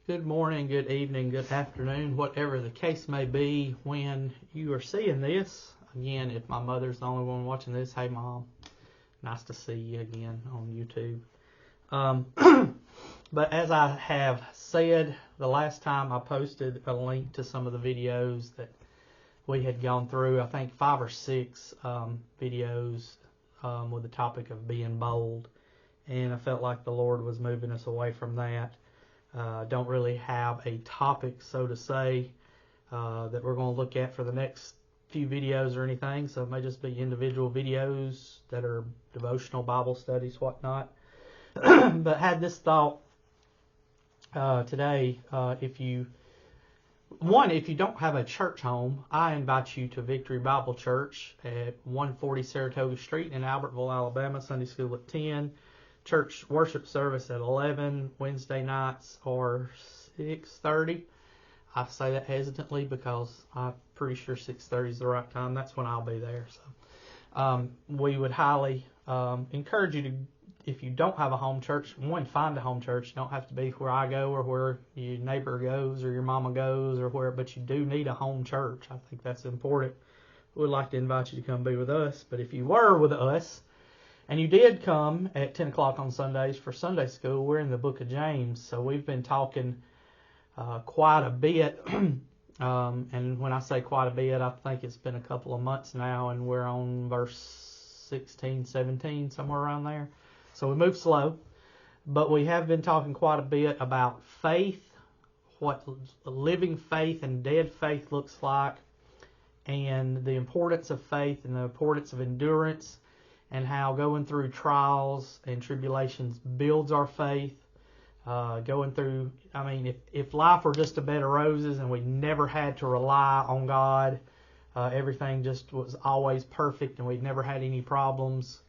Good morning, good evening, good afternoon, whatever the case may be when you are seeing this. Again, if my mother's the only one watching this, hey Mom, nice to see you again on YouTube. But as I have said, the last time I posted a link to some of the videos that we had gone through, I think 5 or 6 videos with the topic of being bold. And I felt like the Lord was moving us away from that. Don't really have a topic, so to say, that we're going to look at for the next few videos or anything. So it may just be individual videos that are devotional Bible studies, whatnot. But had this thought today. If you don't have a church home, I invite you to Victory Bible Church at 140 Saratoga Street in Albertville, Alabama. Sunday school at 10. Church worship service at 11. Wednesday nights are 6:30. I say that hesitantly because I'm pretty sure 6:30 is the right time. That's when I'll be there. So we would highly encourage you to, if you don't have a home church, find a home church. You don't have to be where I go or where your neighbor goes or your mama goes or where, but you do need a home church. I think that's important. We'd like to invite you to come be with us. But if you were with us, and you did come at 10 o'clock on Sundays for Sunday school, we're in the book of James. So we've been talking quite a bit. And when I say quite a bit, I think it's been a couple of months now, and we're on verse 16, 17, somewhere around there. So we move slow. But we have been talking quite a bit about faith, what living faith and dead faith looks like, and the importance of faith and the importance of endurance, and how going through trials and tribulations builds our faith. If life were just a bed of roses and we never had to rely on God, everything just was always perfect and we'd never had any problems,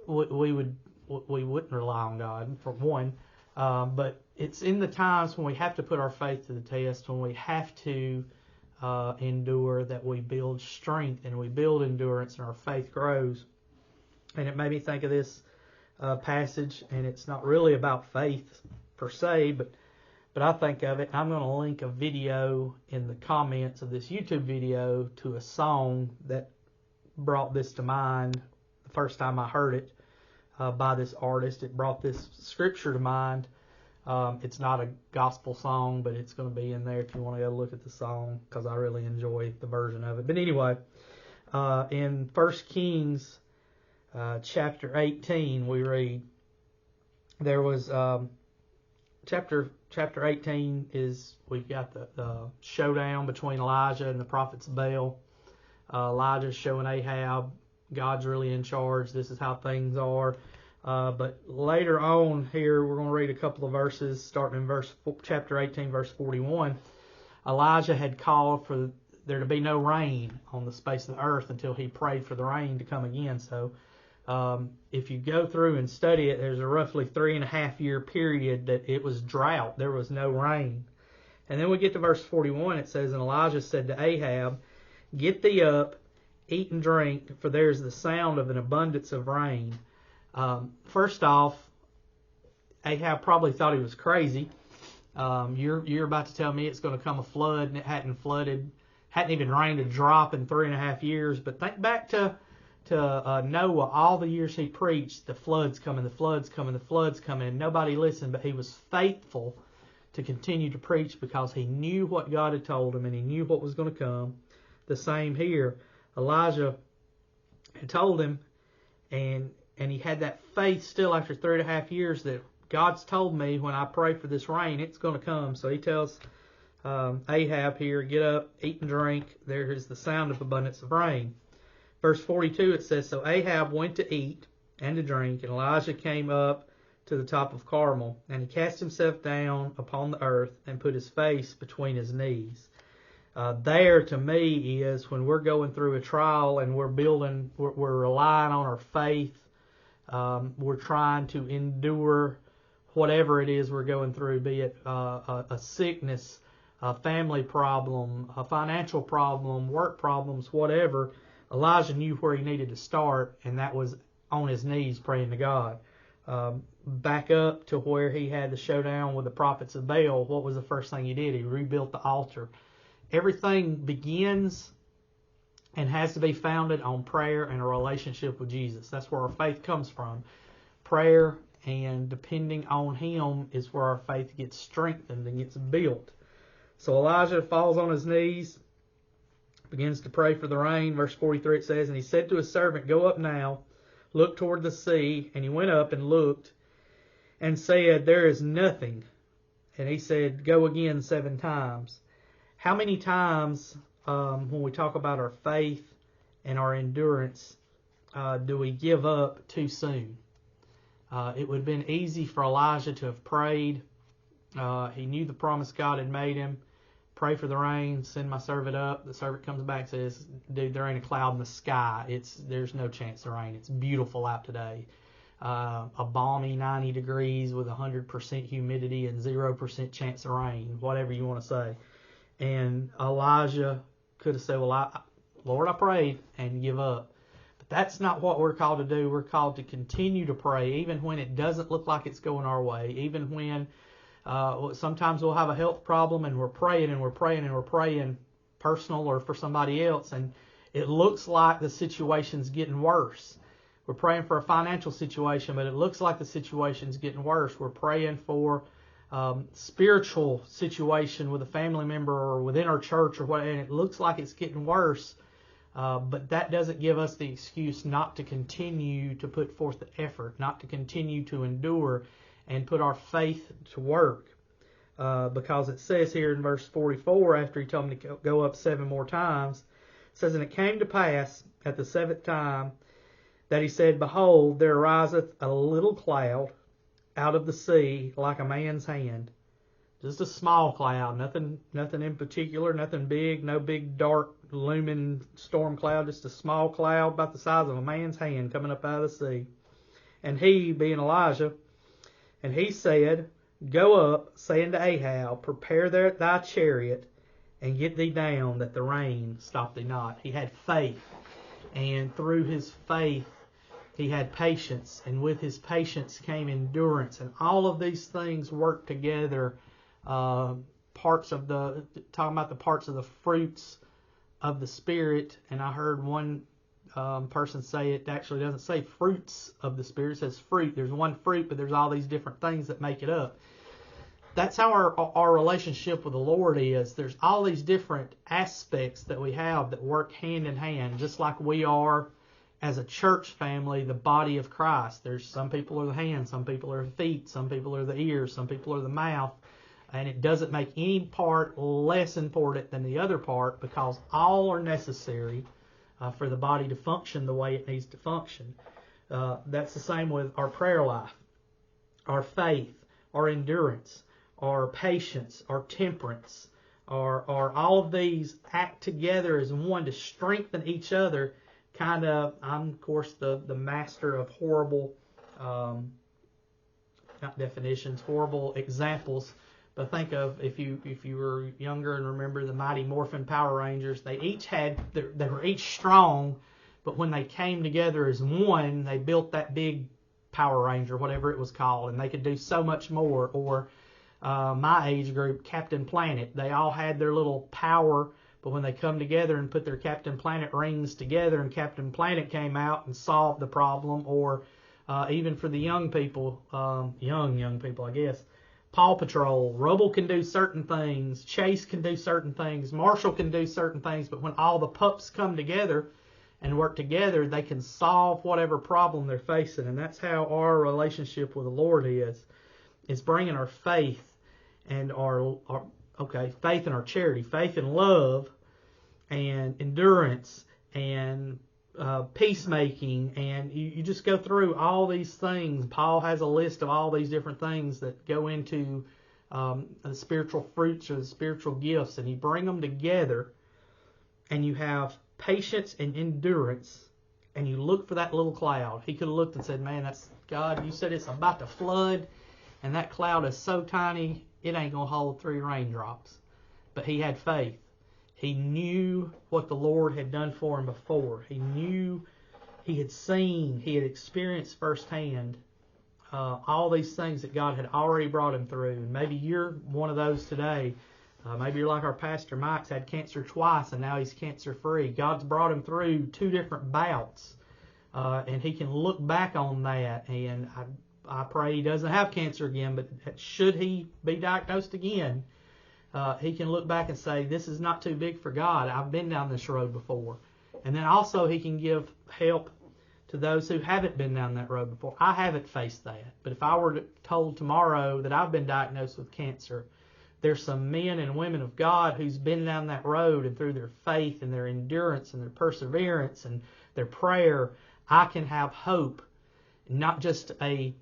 we wouldn't rely on God, for one. But it's in the times when we have to put our faith to the test, when we have to endure, that we build strength and we build endurance and our faith grows. And it made me think of this passage, and it's not really about faith per se, but I think of it. I'm going to link a video in the comments of this YouTube video to a song that brought this to mind the first time I heard it by this artist. It brought this scripture to mind. It's not a gospel song, but it's going to be in there if you want to go look at the song, because I really enjoy the version of it. But anyway, in 1 Kings chapter 18, we read, there was chapter 18 is, we've got the showdown between Elijah and the prophets of Baal. Elijah's showing Ahab God's really in charge. This is how things are. But later on here, we're going to read a couple of verses, starting in chapter 18, verse 41. Elijah had called for there to be no rain on the space of the earth until he prayed for the rain to come again. So if you go through and study it, there's a roughly 3.5 year period that it was drought. There was no rain. And then we get to verse 41. It says, and Elijah said to Ahab, get thee up, eat and drink, for there is the sound of an abundance of rain. First off, Ahab probably thought he was crazy. You're about to tell me it's going to come a flood, and it hadn't even rained a drop in 3.5 years. But think back to Noah, all the years he preached, the flood's coming, and nobody listened, but he was faithful to continue to preach because he knew what God had told him and he knew what was going to come. The same here. Elijah had told him, and he had that faith still after 3.5 years that God's told me when I pray for this rain, it's going to come. So he tells Ahab here, get up, eat and drink. There is the sound of abundance of rain. Verse 42, it says, so Ahab went to eat and to drink, and Elijah came up to the top of Carmel, and he cast himself down upon the earth and put his face between his knees. There, to me, is when we're going through a trial and we're relying on our faith. We're trying to endure whatever it is we're going through, be it a sickness, a family problem, a financial problem, work problems, whatever. Elijah knew where he needed to start, and that was on his knees praying to God. Back up to where he had the showdown with the prophets of Baal, what was the first thing he did? He rebuilt the altar. Everything begins and has to be founded on prayer and a relationship with Jesus. That's where our faith comes from. Prayer and depending on Him is where our faith gets strengthened and gets built. So Elijah falls on his knees, begins to pray for the rain. Verse 43 it says, "And he said to his servant, Go up now, look toward the sea. And he went up and looked and said, There is nothing. And he said, Go again 7 times. How many times when we talk about our faith and our endurance do we give up too soon? It would have been easy for Elijah to have prayed. He knew the promise God had made him. Pray for the rain, send my servant up. The servant comes back and says, Dude, there ain't a cloud in the sky. There's no chance of rain. It's beautiful out today. A balmy 90 degrees with 100% humidity and 0% chance of rain, whatever you want to say. And Elijah could have said, Well, Lord, I prayed, and give up. But that's not what we're called to do. We're called to continue to pray, even when it doesn't look like it's going our way, even when sometimes we'll have a health problem and we're praying and we're praying and we're praying, personal or for somebody else, and it looks like the situation's getting worse. We're praying for a financial situation, but it looks like the situation's getting worse. We're praying for spiritual situation with a family member or within our church or what, and it looks like it's getting worse. But that doesn't give us the excuse not to continue to put forth the effort, not to continue to endure and put our faith to work. Because it says here in verse 44, after he told me to go up 7 more times, it says, And it came to pass at the 7th time that he said, Behold, there ariseth a little cloud out of the sea like a man's hand. Just a small cloud, nothing in particular, nothing big, no big dark looming storm cloud, just a small cloud about the size of a man's hand coming up out of the sea. And he, being Elijah, and he said, Go up, saying to Ahab, Prepare thy chariot, and get thee down, that the rain stop thee not. He had faith, and through his faith, he had patience, and with his patience came endurance, and all of these things work together. Talking about the parts of the fruits of the Spirit, and I heard one person say it actually doesn't say fruits of the Spirit, it says fruit. There's one fruit, but there's all these different things that make it up. That's how our relationship with the Lord is. There's all these different aspects that we have that work hand in hand, just like we are as a church family, the body of Christ. There's some people are the hands, some people are the feet, some people are the ears, some people are the mouth, and it doesn't make any part less important than the other part, because all are necessary for the body to function the way it needs to function. That's the same with our prayer life, our faith, our endurance, our patience, our temperance, our all of these act together as one to strengthen each other. I'm, of course, the master of horrible, not definitions, horrible examples. But think of if you were younger and remember the Mighty Morphin Power Rangers, they were each strong, but when they came together as one, they built that big Power Ranger, whatever it was called, and they could do so much more. Or my age group, Captain Planet, they all had their little power, but when they come together and put their Captain Planet rings together, and Captain Planet came out and solved the problem. Or even for the young people, young people, I guess. Paw Patrol, Rubble can do certain things, Chase can do certain things, Marshall can do certain things, but when all the pups come together and work together, they can solve whatever problem they're facing. And that's how our relationship with the Lord is. It's bringing our faith and faith and our charity, faith and love and endurance and peacemaking, and you just go through all these things. Paul has a list of all these different things that go into the spiritual fruits or the spiritual gifts, and you bring them together, and you have patience and endurance, and you look for that little cloud. He could have looked and said, Man, that's God, you said it's about to flood, and that cloud is so tiny, it ain't going to hold 3 raindrops. But he had faith. He knew what the Lord had done for him before. He knew, he had seen, he had experienced firsthand all these things that God had already brought him through. And maybe you're one of those today. Maybe you're like our pastor Mike's had cancer twice and now he's cancer free. God's brought him through 2 different bouts, and he can look back on that. And I pray he doesn't have cancer again, but should he be diagnosed again, he can look back and say, this is not too big for God. I've been down this road before. And then also he can give help to those who haven't been down that road before. I haven't faced that. But if I were told tomorrow that I've been diagnosed with cancer, there's some men and women of God who's been down that road, and through their faith and their endurance and their perseverance and their prayer, I can have hope. Not just a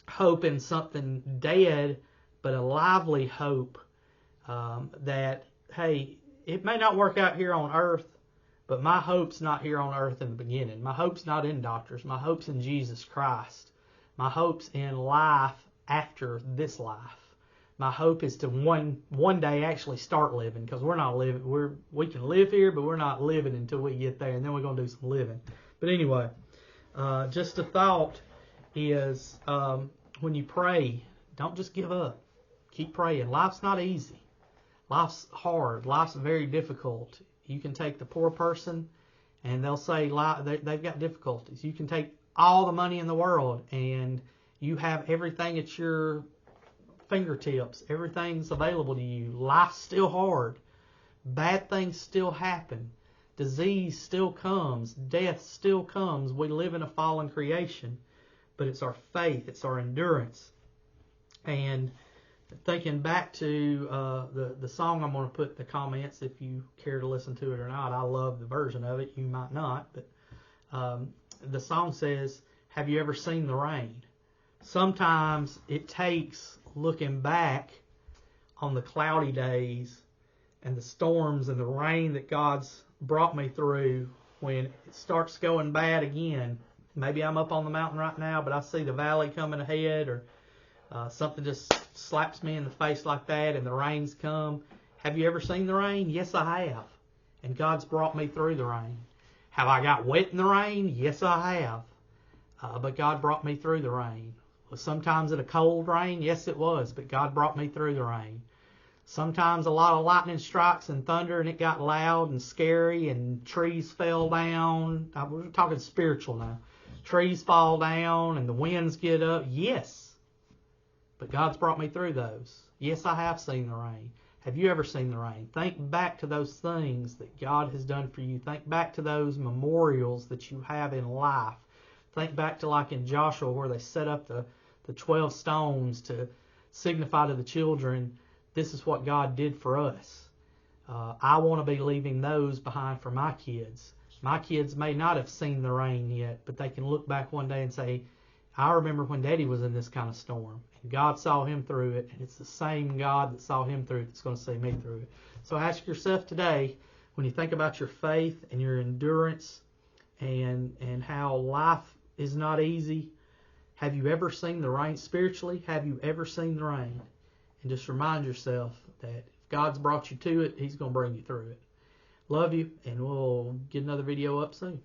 hope in something dead, but a lively hope that, hey, it may not work out here on earth, but my hope's not here on earth in the beginning. My hope's not in doctors. My hope's in Jesus Christ. My hope's in life after this life. My hope is to one day actually start living, because we're not living. We can live here, but we're not living until we get there, and then we're going to do some living. But anyway, just a thought is when you pray, don't just give up. Keep praying. Life's not easy. Life's hard. Life's very difficult. You can take the poor person, and they'll say they've got difficulties. You can take all the money in the world, and you have everything at your fingertips. Everything's available to you. Life's still hard. Bad things still happen. Disease still comes. Death still comes. We live in a fallen creation, but it's our faith. It's our endurance. And thinking back to the song, I'm going to put in the comments if you care to listen to it or not. I love the version of it. You might not, but the song says, have you ever seen the rain? Sometimes it takes looking back on the cloudy days and the storms and the rain that God's brought me through when it starts going bad again. Maybe I'm up on the mountain right now, but I see the valley coming ahead, or something just slaps me in the face like that and the rain's come. Have you ever seen the rain? Yes, I have. And God's brought me through the rain. Have I got wet in the rain? Yes, I have. But God brought me through the rain. Was sometimes it a cold rain? Yes, it was. But God brought me through the rain. Sometimes a lot of lightning strikes and thunder, and it got loud and scary, and trees fell down. We're talking spiritual now. Trees fall down and the winds get up. Yes. But God's brought me through those. Yes, I have seen the rain. Have you ever seen the rain? Think back to those things that God has done for you. Think back to those memorials that you have in life. Think back to like in Joshua where they set up the 12 stones to signify to the children, this is what God did for us. I want to be leaving those behind for my kids. My kids may not have seen the rain yet, but they can look back one day and say, I remember when Daddy was in this kind of storm, and God saw him through it, and it's the same God that saw him through it that's going to see me through it. So ask yourself today, when you think about your faith and your endurance and how life is not easy, have you ever seen the rain spiritually? Have you ever seen the rain? And just remind yourself that if God's brought you to it, he's going to bring you through it. Love you, and we'll get another video up soon.